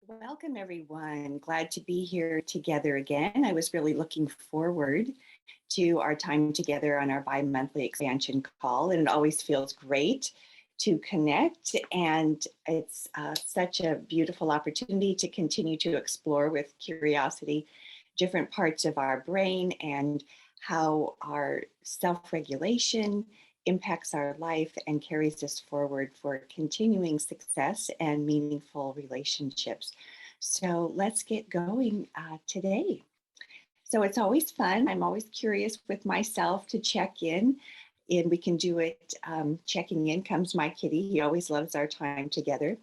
Welcome, everyone. Glad to be here together again. I was really looking forward to our time together on our bi-monthly expansion call, and it always feels great to connect. And it's such a beautiful opportunity to continue to explore with curiosity different parts of our brain and how our self-regulation impacts our life and carries us forward for continuing success and meaningful relationships. So let's get going today. So it's always fun. I'm always curious with myself to check in, and we can do it. Checking in comes my kitty. He always loves our time together.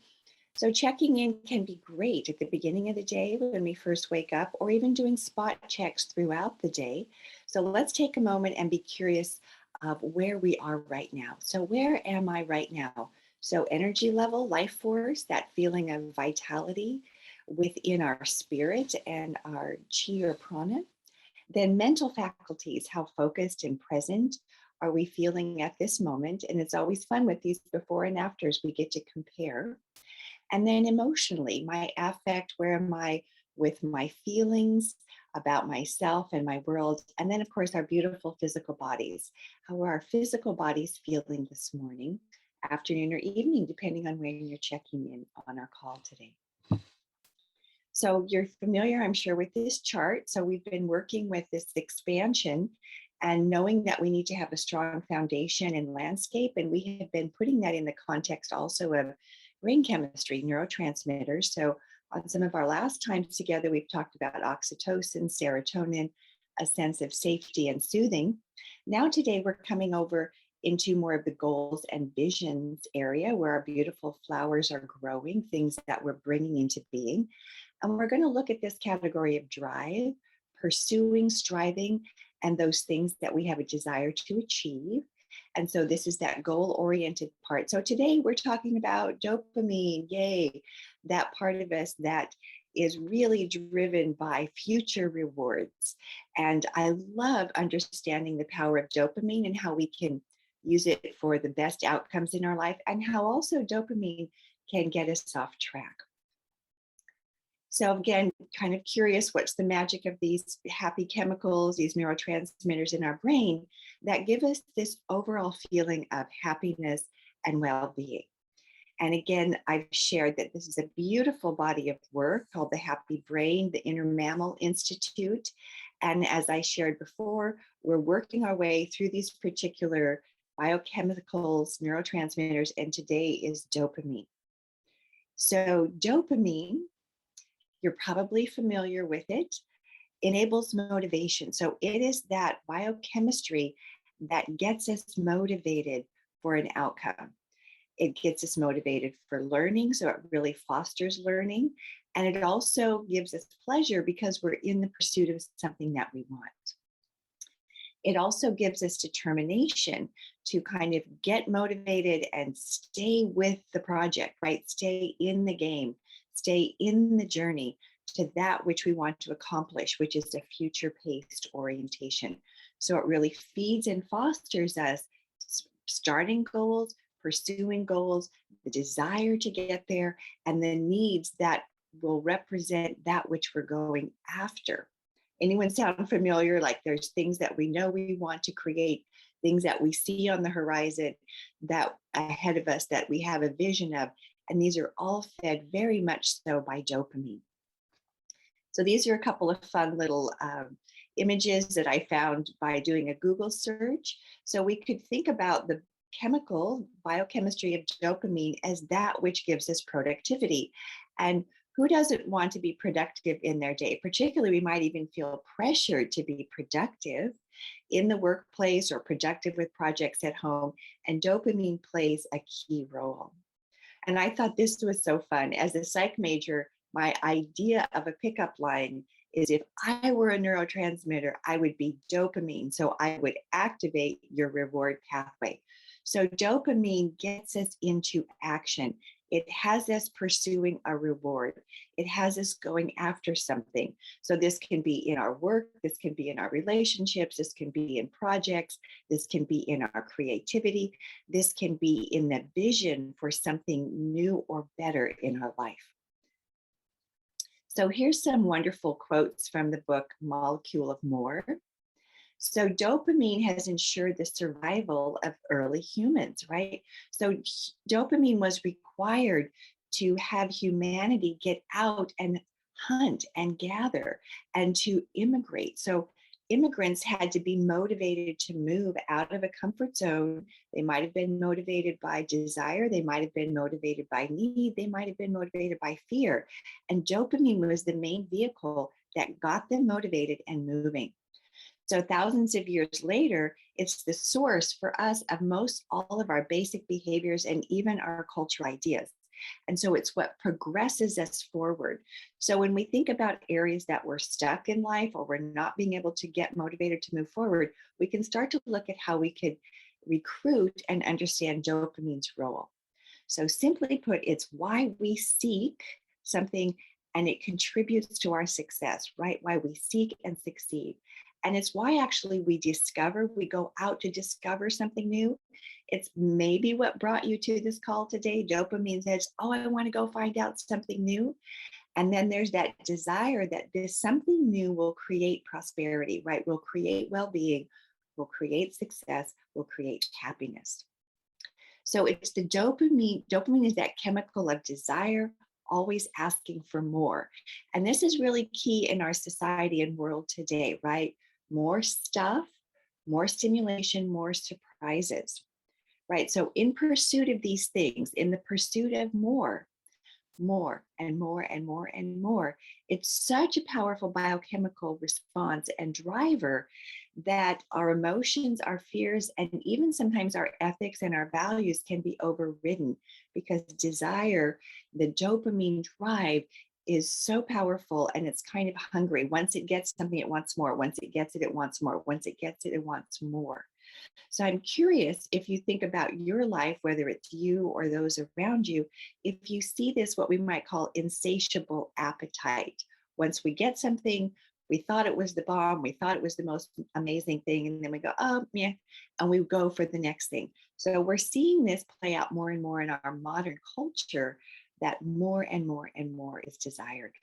So checking in can be great at the beginning of the day when we first wake up, or even doing spot checks throughout the day. So let's take a moment and be curious of where we are right now. So where am I right now? So energy level, life force, that feeling of vitality within our spirit and our chi or prana. Then mental faculties, how focused and present are we feeling at this moment? And it's always fun with these before and afters, we get to compare. And then emotionally, my affect, where am I with my feelings about myself and my world? And then, of course, our beautiful physical bodies. How are our physical bodies feeling this morning, afternoon, or evening, depending on when you're checking in on our call today? So you're familiar, I'm sure, with this chart. So we've been working with this expansion and knowing that we need to have a strong foundation and landscape. And we have been putting that in the context also of brain chemistry, neurotransmitters. So on some of our last times together, we've talked about oxytocin, serotonin, a sense of safety and soothing. Now today we're coming over into more of the goals and visions area where our beautiful flowers are growing, things that we're bringing into being. And we're going to look at this category of drive, pursuing, striving, and those things that we have a desire to achieve. And so this is that goal oriented part. So today we're talking about dopamine, yay, that part of us that is really driven by future rewards. And I love understanding the power of dopamine and how we can use it for the best outcomes in our life, and how also dopamine can get us off track. So again, kind of curious, what's the magic of these happy chemicals, these neurotransmitters in our brain that give us this overall feeling of happiness and well-being? And again, I've shared that this is a beautiful body of work called the Happy Brain, the Inner Mammal Institute. And as I shared before, we're working our way through these particular biochemicals, neurotransmitters, and today is dopamine. So dopamine, you're probably familiar with it, enables motivation. So it is that biochemistry that gets us motivated for an outcome. It gets us motivated for learning, so it really fosters learning. And it also gives us pleasure because we're in the pursuit of something that we want. It also gives us determination to kind of get motivated and stay with the project, right? Stay in the game, stay in the journey to that which we want to accomplish, which is a future paced orientation. So it really feeds and fosters us starting goals, pursuing goals, the desire to get there, and the needs that will represent that which we're going after. Anyone sound familiar? Like there's things that we know we want to create, things that we see on the horizon that ahead of us that we have a vision of. And these are all fed very much so by dopamine. So these are a couple of fun little images that I found by doing a Google search. So we could think about the chemical biochemistry of dopamine as that which gives us productivity. And who doesn't want to be productive in their day? Particularly, we might even feel pressured to be productive in the workplace or productive with projects at home. And dopamine plays a key role. And I thought this was so fun. As a psych major, my idea of a pickup line is if I were a neurotransmitter, I would be dopamine. So I would activate your reward pathway. So dopamine gets us into action. It has us pursuing a reward. It has us going after something. So this can be in our work, this can be in our relationships, this can be in projects, this can be in our creativity, this can be in the vision for something new or better in our life. So here's some wonderful quotes from the book Molecule of More. So dopamine has ensured the survival of early humans, right? So dopamine was required to have humanity get out and hunt and gather and to immigrate. So immigrants had to be motivated to move out of a comfort zone. They might have been motivated by desire, they might have been motivated by need, they might have been motivated by fear. And dopamine was the main vehicle that got them motivated and moving. So thousands of years later, it's the source for us of most all of our basic behaviors and even our cultural ideas. And so it's what progresses us forward. So when we think about areas that we're stuck in life or we're not being able to get motivated to move forward, we can start to look at how we could recruit and understand dopamine's role. So, simply put, it's why we seek something and it contributes to our success, right? Why we seek and succeed. And it's why actually we go out to discover something new. It's maybe what brought you to this call today. Dopamine says, oh, I want to go find out something new. And then there's that desire that this something new will create prosperity, right? Will create well being, will create success, will create happiness. So it's the dopamine. Dopamine is that chemical of desire, always asking for more. And this is really key in our society and world today, right? More stuff, more stimulation, more surprises, right? So, in pursuit of these things, in the pursuit of more and more and more and more. It's such a powerful biochemical response and driver that our emotions, our fears, and even sometimes our ethics and our values can be overridden because desire, the dopamine drive, is so powerful and it's kind of hungry. Once it gets something, it wants more. Once it gets it, it wants more. Once it gets it, it wants more. So I'm curious if you think about your life, whether it's you or those around you, if you see this, what we might call insatiable appetite. Once we get something, we thought it was the bomb, we thought it was the most amazing thing, and then we go, oh, yeah, and we go for the next thing. So we're seeing this play out more and more in our modern culture that more and more and more is desired.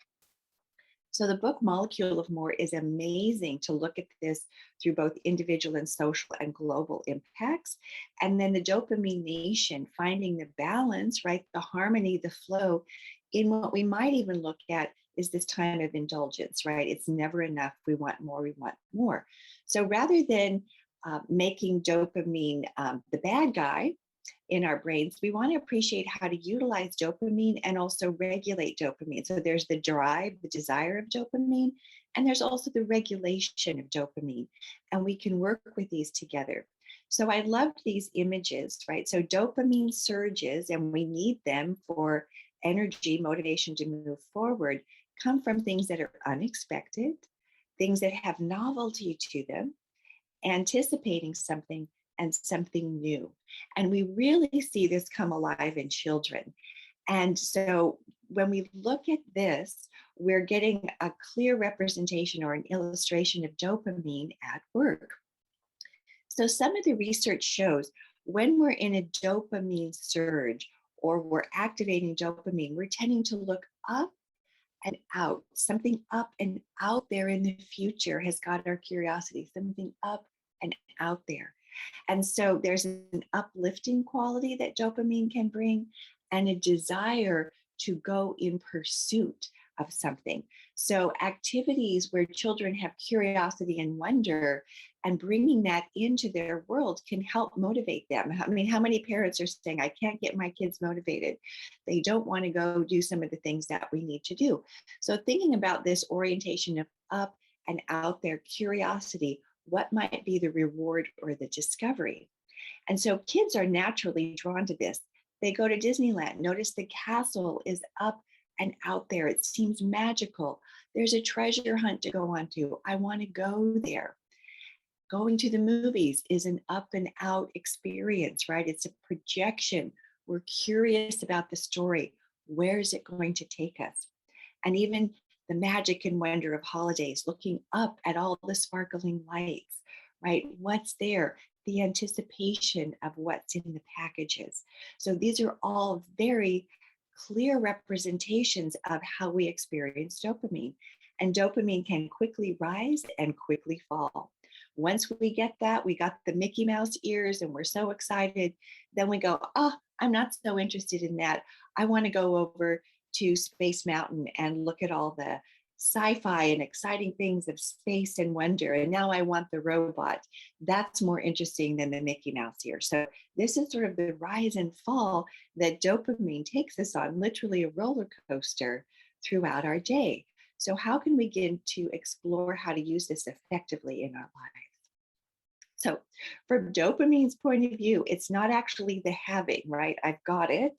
So the book Molecule of More is amazing to look at this through both individual and social and global impacts. And then the dopamine nation, finding the balance, right? The harmony, the flow in what we might even look at is this time of indulgence, right? It's never enough. We want more, we want more. So rather than making dopamine the bad guy, in our brains, we want to appreciate how to utilize dopamine and also regulate dopamine. So there's the drive, the desire of dopamine, and there's also the regulation of dopamine. And we can work with these together. So I loved these images, right? So dopamine surges, and we need them for energy, motivation to move forward, come from things that are unexpected, things that have novelty to them, anticipating something and something new. And we really see this come alive in children. And so when we look at this, we're getting a clear representation or an illustration of dopamine at work. So some of the research shows when we're in a dopamine surge or we're activating dopamine, we're tending to look up and out. Something up and out there in the future has got our curiosity, something up and out there. And so there's an uplifting quality that dopamine can bring and a desire to go in pursuit of something. So activities where children have curiosity and wonder and bringing that into their world can help motivate them. I mean, how many parents are saying, I can't get my kids motivated. They don't want to go do some of the things that we need to do. So thinking about this orientation of up and out there curiosity, what might be the reward or the discovery? And so kids are naturally drawn to this. They go to Disneyland, notice the castle is up and out there. It seems magical. There's a treasure hunt to go on to. I want to go there. Going to the movies is an up and out experience, right? It's a projection. We're curious about the story. Where is it going to take us? And even the magic and wonder of holidays, looking up at all the sparkling lights, right? What's there? The anticipation of what's in the packages. So these are all very clear representations of how we experience dopamine. And dopamine can quickly rise and quickly fall. Once we get that, we got the Mickey Mouse ears and we're so excited. Then we go, oh, I'm not so interested in that. I want to go over to Space Mountain and look at all the sci-fi and exciting things of space and wonder. And now I want the robot. That's more interesting than the Mickey Mouse ear. So this is sort of the rise and fall that dopamine takes us on, literally a roller coaster throughout our day. So how can we begin to explore how to use this effectively in our lives? So from dopamine's point of view, it's not actually the having, right? I've got it.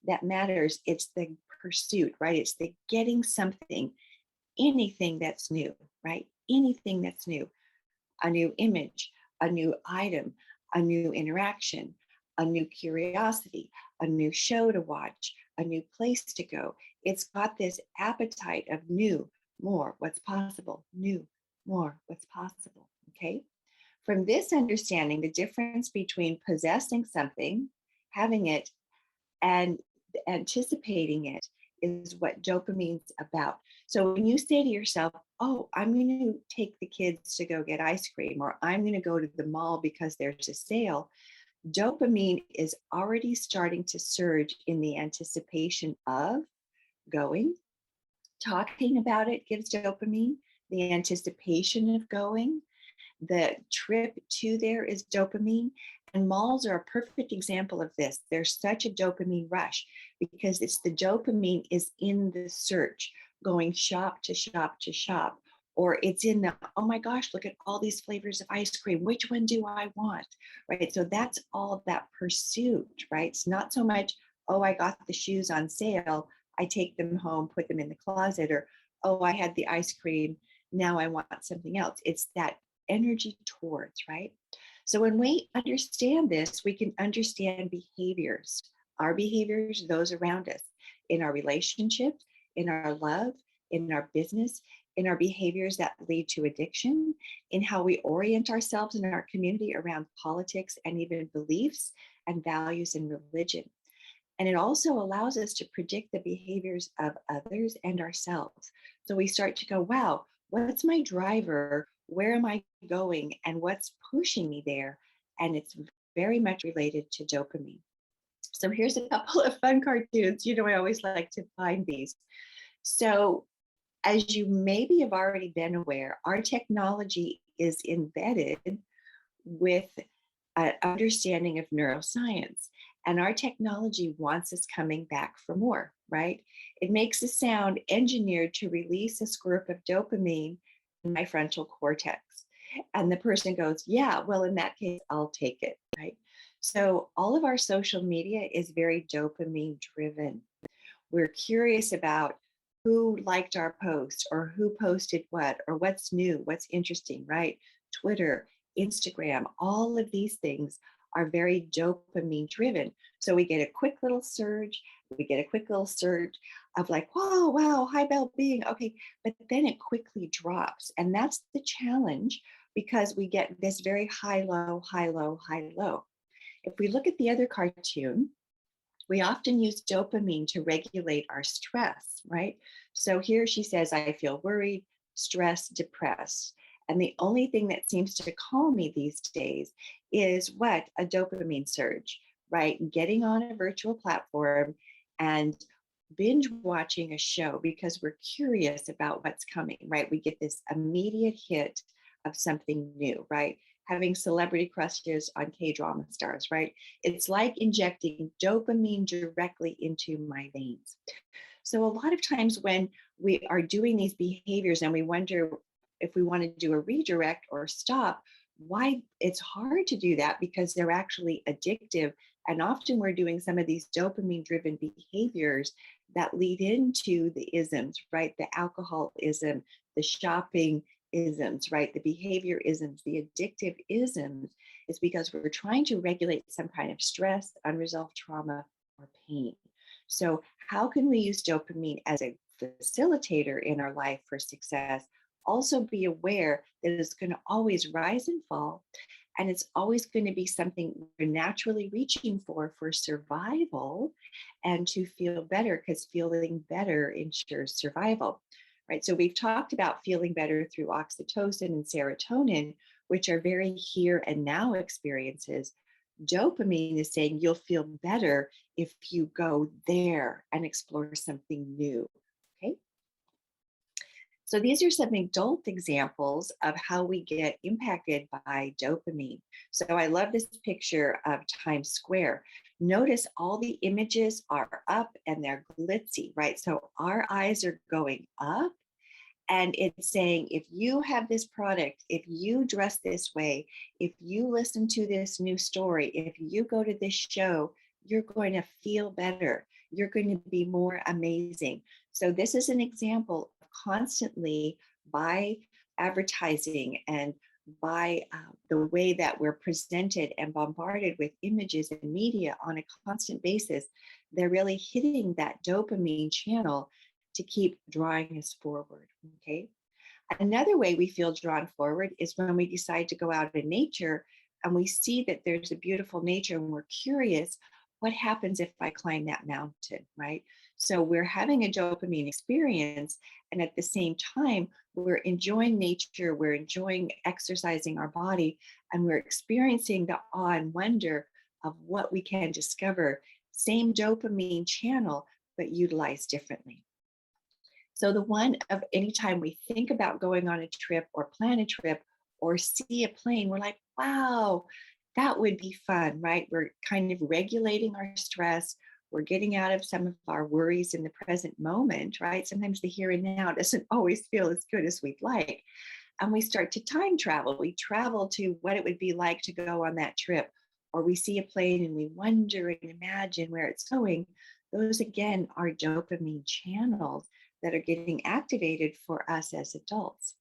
That matters. It's the pursuit, right? It's the getting something, anything that's new, right? Anything that's new, a new image, a new item, a new interaction, a new curiosity, a new show to watch, a new place to go. It's got this appetite of new, more, what's possible, new, more, what's possible. Okay. From this understanding, the difference between possessing something, having it, and anticipating it is what dopamine's about. So when you say to yourself, oh, I'm going to take the kids to go get ice cream, or I'm going to go to the mall because there's a sale, dopamine is already starting to surge in the anticipation of going. Talking about it gives dopamine, the anticipation of going. The trip to there is dopamine. And malls are a perfect example of this. There's such a dopamine rush because it's the dopamine is in the search, going shop to shop to shop, or it's in the, oh my gosh, look at all these flavors of ice cream. Which one do I want? Right. So that's all that pursuit, right? It's not so much, oh, I got the shoes on sale. I take them home, put them in the closet, or, oh, I had the ice cream. Now I want something else. It's that energy towards, right? So when we understand this, we can understand behaviors, our behaviors, those around us, in our relationships, in our love, in our business, in our behaviors that lead to addiction, in how we orient ourselves in our community around politics and even beliefs and values and religion. And it also allows us to predict the behaviors of others and ourselves. So we start to go, wow, what's my driver? Where am I going? And what's pushing me there? And it's very much related to dopamine. So here's a couple of fun cartoons. You know, I always like to find these. So as you maybe have already been aware, our technology is embedded with an understanding of neuroscience. And our technology wants us coming back for more, right? It makes a sound engineered to release a squirt of dopamine in my frontal cortex. And the person goes, yeah, well, in that case, I'll take it, right? So all of our social media is very dopamine driven. We're curious about who liked our post or who posted what or what's new, what's interesting, right? Twitter, Instagram, all of these things are very dopamine driven. So we get a quick little surge, we get a quick little surge of like, whoa, wow, high well-being. Okay, but then it quickly drops. And that's the challenge because we get this very high, low, high, low, high, low. If we look at the other cartoon, we often use dopamine to regulate our stress, right? So here she says, I feel worried, stressed, depressed. And the only thing that seems to calm me these days is what? A dopamine surge, right? Getting on a virtual platform and binge watching a show because we're curious about what's coming, right? We get this immediate hit of something new, right? Having celebrity crushes on K-drama stars, right? It's like injecting dopamine directly into my veins. So a lot of times when we are doing these behaviors and we wonder if we want to do a redirect or stop, why it's hard to do that because they're actually addictive. And often we're doing some of these dopamine driven behaviors that lead into the isms, right? The alcoholism, the shopping isms, right? The behavior isms, the addictive isms is because we're trying to regulate some kind of stress, unresolved trauma, or pain. So how can we use dopamine as a facilitator in our life for success? Also be aware that it's going to always rise and fall. And it's always going to be something we're naturally reaching for survival and to feel better, because feeling better ensures survival, right? So we've talked about feeling better through oxytocin and serotonin, which are very here and now experiences. Dopamine is saying you'll feel better if you go there and explore something new. Okay. So these are some adult examples of how we get impacted by dopamine. So I love this picture of Times Square. Notice all the images are up and they're glitzy, right? So our eyes are going up, and it's saying, if you have this product, if you dress this way, if you listen to this new story, if you go to this show, you're going to feel better. You're going to be more amazing. So, this is an example of constantly, by advertising and by the way that we're presented and bombarded with images and media on a constant basis, they're really hitting that dopamine channel to keep drawing us forward. Okay. Another way we feel drawn forward is when we decide to go out in nature and we see that there's a beautiful nature and we're curious, what happens if I climb that mountain, right? So we're having a dopamine experience. And at the same time, we're enjoying nature, we're enjoying exercising our body, and we're experiencing the awe and wonder of what we can discover. Same dopamine channel, but utilized differently. So the one of anytime we think about going on a trip or plan a trip or see a plane, we're like, wow, that would be fun, right? We're kind of regulating our stress. We're getting out of some of our worries in the present moment, right? Sometimes the here and now doesn't always feel as good as we'd like. And we start to time travel. We travel to what it would be like to go on that trip. Or we see a plane and we wonder and imagine where it's going. Those again are dopamine channels that are getting activated for us as adults.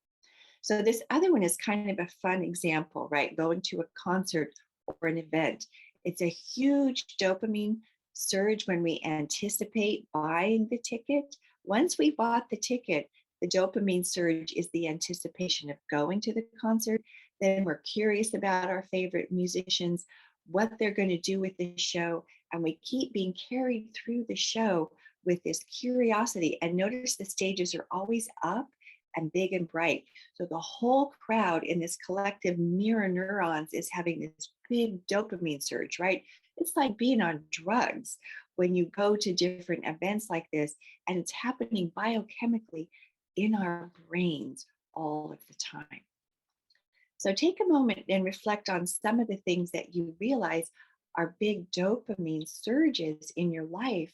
So this other one is kind of a fun example, right? Going to a concert or an event. It's a huge dopamine surge when we anticipate buying the ticket. Once we bought the ticket, the dopamine surge is the anticipation of going to the concert. Then we're curious about our favorite musicians, what they're going to do with the show, and we keep being carried through the show with this curiosity. And notice the stages are always up and big and bright. So the whole crowd in this collective mirror neurons is having this big dopamine surge, right? It's like being on drugs when you go to different events like this, and it's happening biochemically in our brains all of the time. So take a moment and reflect on some of the things that you realize are big dopamine surges in your life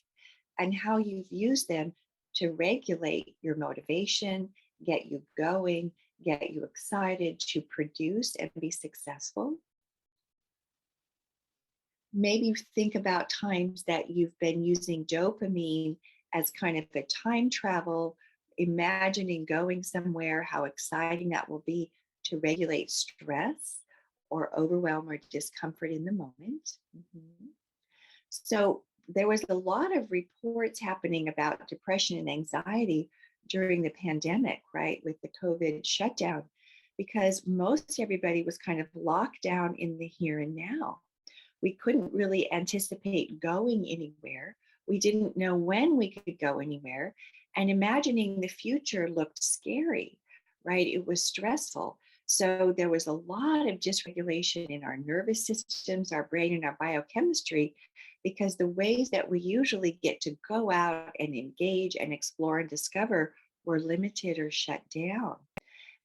and how you've used them to regulate your motivation, get you going, get you excited to produce and be successful. Maybe think about times that you've been using dopamine as kind of a time travel, imagining going somewhere, how exciting that will be to regulate stress or overwhelm or discomfort in the moment. Mhm. So there was a lot of reports happening about depression and anxiety during the pandemic, right, with the COVID shutdown, because most everybody was kind of locked down in the here and now. We couldn't really anticipate going anywhere. We didn't know when we could go anywhere. And imagining the future looked scary, right? It was stressful. So there was a lot of dysregulation in our nervous systems, our brain, and our biochemistry, because the ways that we usually get to go out and engage and explore and discover were limited or shut down.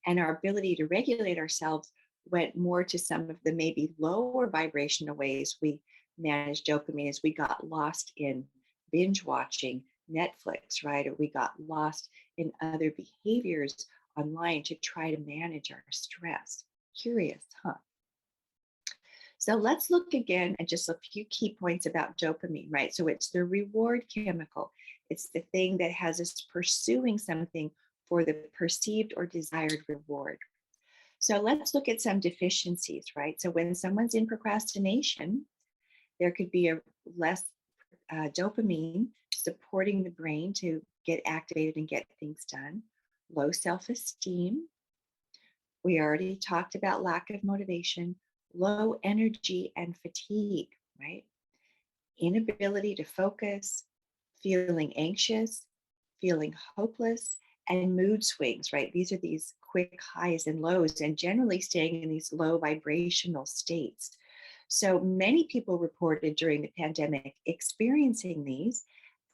And our ability to regulate ourselves went more to some of the maybe lower vibrational ways we managed dopamine, as we got lost in binge watching Netflix, right? Or we got lost in other behaviors online to try to manage our stress. Curious, huh? So let's look again at just a few key points about dopamine, right? So it's the reward chemical. It's the thing that has us pursuing something for the perceived or desired reward. So let's look at some deficiencies, right? So when someone's in procrastination, there could be a less dopamine supporting the brain to get activated and get things done. Low self-esteem. We already talked about lack of motivation, low energy and fatigue, right? Inability to focus, feeling anxious, feeling hopeless, and mood swings, right? These are these quick highs and lows, and generally staying in these low vibrational states. So many people reported during the pandemic experiencing these,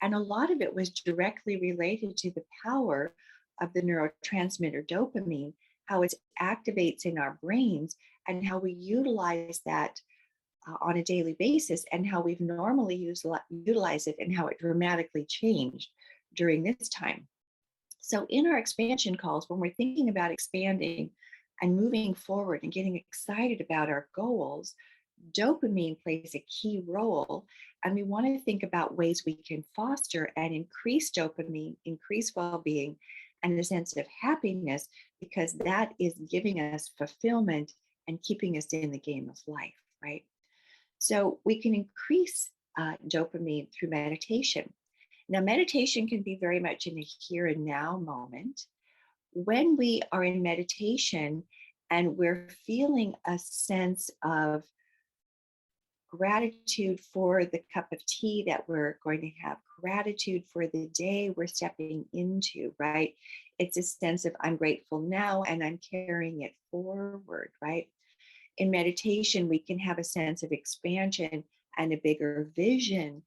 and a lot of it was directly related to the power of the neurotransmitter dopamine, how it activates in our brains, and how we utilize that on a daily basis, and how we've normally utilized it, and how it dramatically changed during this time. So, in our expansion calls, when we're thinking about expanding and moving forward and getting excited about our goals, dopamine plays a key role. And we want to think about ways we can foster and increase dopamine, increase well being, and a sense of happiness, because that is giving us fulfillment and keeping us in the game of life, right? So we can increase dopamine through meditation. Now, meditation can be very much in the here and now moment. When we are in meditation and we're feeling a sense of gratitude for the cup of tea that we're going to have, gratitude for the day we're stepping into, right? It's a sense of I'm grateful now and I'm carrying it forward, right? In meditation, we can have a sense of expansion and a bigger vision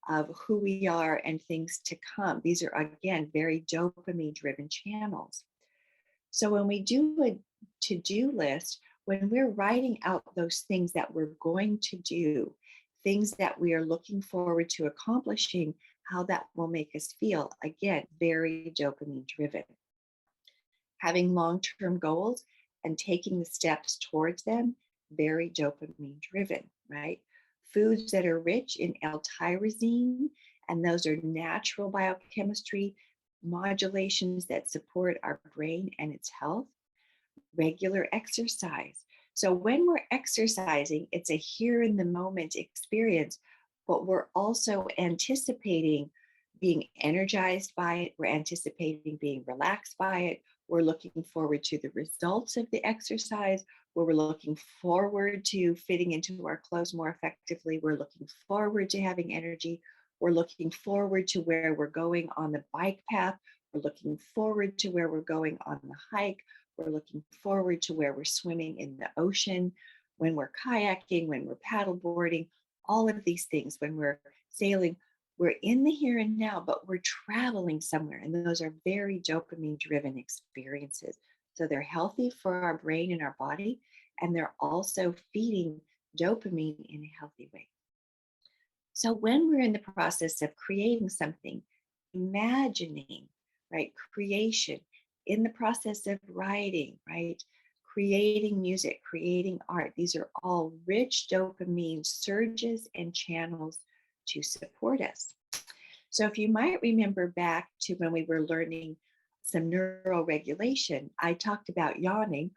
of who we are and things to come. These are, again, very dopamine driven channels. So when we do a to do list, when we're writing out those things that we're going to do, things that we are looking forward to accomplishing, how that will make us feel, again, very dopamine driven. Having long term goals and taking the steps towards them, very dopamine driven, right? Foods that are rich in L-tyrosine, and those are natural biochemistry modulations that support our brain and its health. Regular exercise. So when we're exercising, it's a here in the moment experience, but we're also anticipating being energized by it. We're anticipating being relaxed by it. We're looking forward to the results of the exercise. We're looking forward to fitting into our clothes more effectively. We're looking forward to having energy. We're looking forward to where we're going on the bike path. We're looking forward to where we're going on the hike. We're looking forward to where we're swimming in the ocean, when we're kayaking, when we're paddleboarding, all of these things, when we're sailing, we're in the here and now, but we're traveling somewhere. And those are very dopamine driven experiences. So they're healthy for our brain and our body, and they're also feeding dopamine in a healthy way. So when we're in the process of creating something, imagining, right, creation, in the process of writing, right, creating music, creating art, these are all rich dopamine surges and channels to support us. So if you might remember back to when we were learning some neuroregulation, I talked about yawning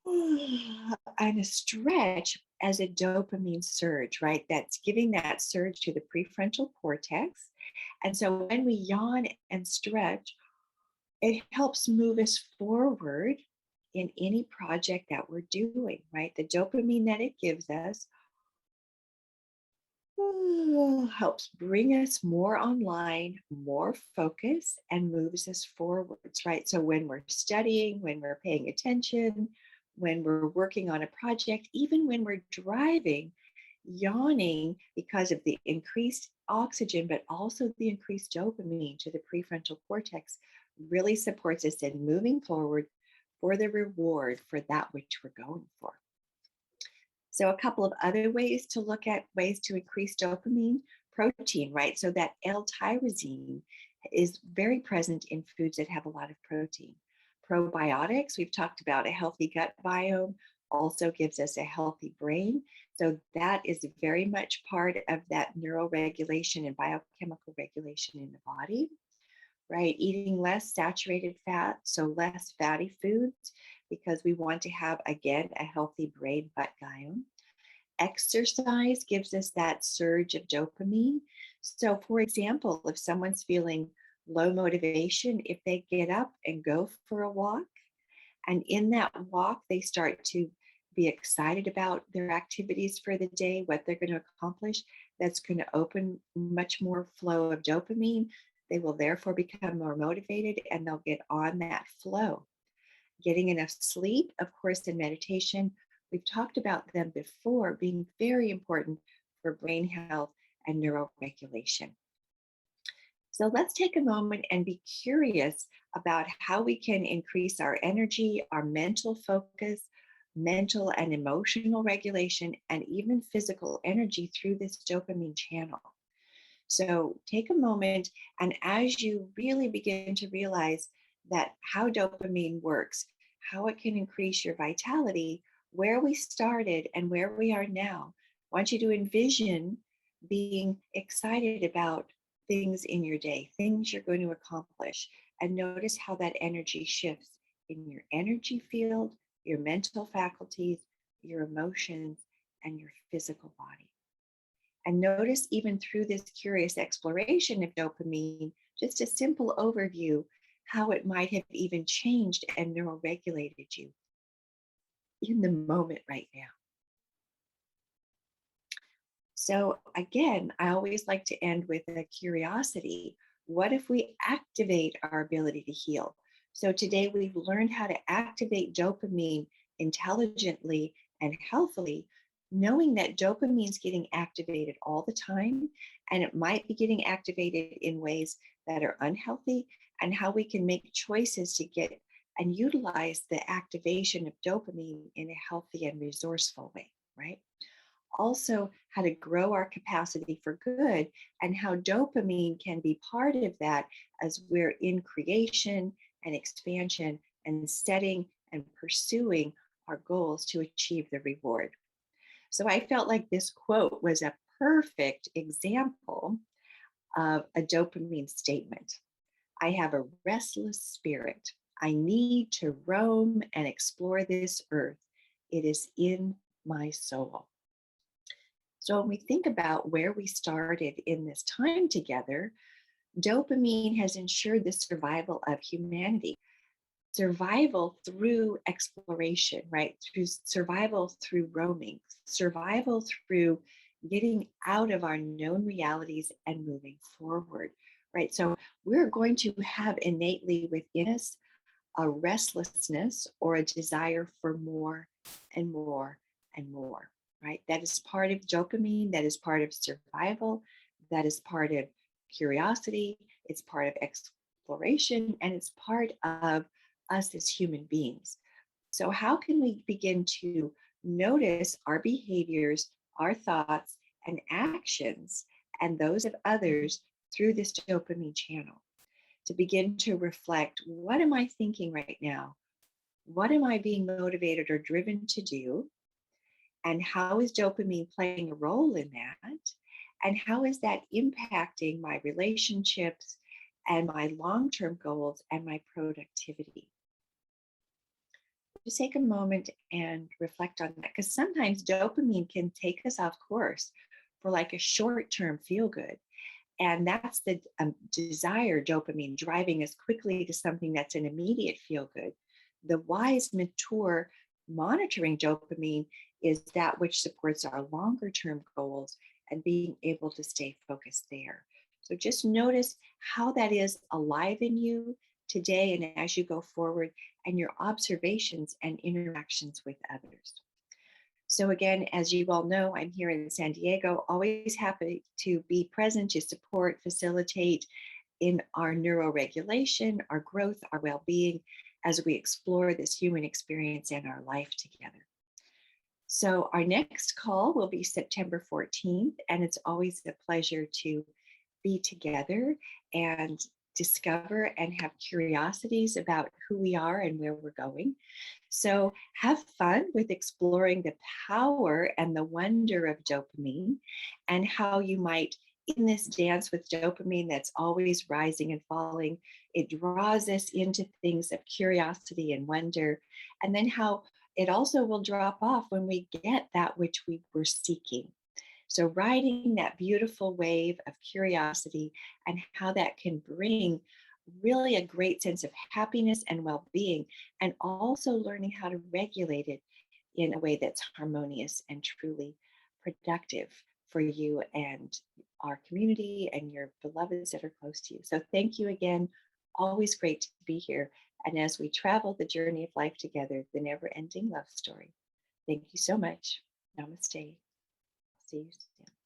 and a stretch as a dopamine surge, right? That's giving that surge to the prefrontal cortex. And so when we yawn and stretch, it helps move us forward in any project that we're doing, right? The dopamine that it gives us helps bring us more online, more focus, and moves us forwards, right? So when we're studying, when we're paying attention, when we're working on a project, even when we're driving, yawning because of the increased oxygen, but also the increased dopamine to the prefrontal cortex really supports us in moving forward for the reward for that which we're going for. So, a couple of other ways to look at ways to increase dopamine, protein, right? So, that L tyrosine is very present in foods that have a lot of protein. Probiotics, we've talked about a healthy gut biome, also gives us a healthy brain. So, that is very much part of that neuroregulation and biochemical regulation in the body, right? Eating less saturated fat, so less fatty foods, because we want to have, again, a healthy brain gut biome. Exercise gives us that surge of dopamine. So, for example, if someone's feeling low motivation, if they get up and go for a walk, and in that walk, they start to be excited about their activities for the day, what they're going to accomplish. That's going to open much more flow of dopamine. They will therefore become more motivated and they'll get on that flow. Getting enough sleep, of course, in meditation, we've talked about them before being very important for brain health and neuroregulation. So let's take a moment and be curious about how we can increase our energy, our mental focus, mental and emotional regulation, and even physical energy through this dopamine channel. So take a moment, and as you really begin to realize that how dopamine works, how it can increase your vitality, where we started and where we are now, I want you to envision being excited about things in your day, things you're going to accomplish, and notice how that energy shifts in your energy field, your mental faculties, your emotions, and your physical body. And notice, even through this curious exploration of dopamine, just a simple overview, how it might have even changed and neuroregulated you in the moment right now. So, again, I always like to end with a curiosity. What if we activate our ability to heal? So, today we've learned how to activate dopamine intelligently and healthily, knowing that dopamine is getting activated all the time, and it might be getting activated in ways that are unhealthy, and how we can make choices to get and utilize the activation of dopamine in a healthy and resourceful way, right? Also, how to grow our capacity for good, and how dopamine can be part of that as we're in creation and expansion and setting and pursuing our goals to achieve the reward. So I felt like this quote was a perfect example of a dopamine statement. I have a restless spirit. I need to roam and explore this earth. It is in my soul. So when we think about where we started in this time together, dopamine has ensured the survival of humanity. Survival through exploration, right? Through survival through roaming, survival through getting out of our known realities and moving forward, right? So we're going to have innately within us a restlessness or a desire for more and more and more, right? That is part of dopamine, that is part of survival, that is part of curiosity, it's part of exploration, and it's part of us as human beings. So, how can we begin to notice our behaviors, our thoughts, and actions, and those of others through this dopamine channel? To begin to reflect, what am I thinking right now? What am I being motivated or driven to do? And how is dopamine playing a role in that? And how is that impacting my relationships and my long term goals and my productivity? Just take a moment and reflect on that, because sometimes dopamine can take us off course for like a short term feel good. And that's the desire dopamine driving us quickly to something that's an immediate feel good. The wise, mature monitoring dopamine is that which supports our longer term goals and being able to stay focused there. So just notice how that is alive in you today and as you go forward, and your observations and interactions with others. So, again, as you all know, I'm here in San Diego, always happy to be present to support, facilitate in our neuroregulation, our growth, our well being as we explore this human experience and our life together. So, our next call will be September 14th, and it's always a pleasure to be together and discover and have curiosities about who we are and where we're going. So have fun with exploring the power and the wonder of dopamine, and how you might, in this dance with dopamine that's always rising and falling, it draws us into things of curiosity and wonder, and then how it also will drop off when we get that which we were seeking. So, riding that beautiful wave of curiosity, and how that can bring really a great sense of happiness and well being, and also learning how to regulate it in a way that's harmonious and truly productive for you and our community and your beloveds that are close to you. So thank you again. Always great to be here. And as we travel the journey of life together, the never ending love story. Thank you so much. Namaste. See you soon.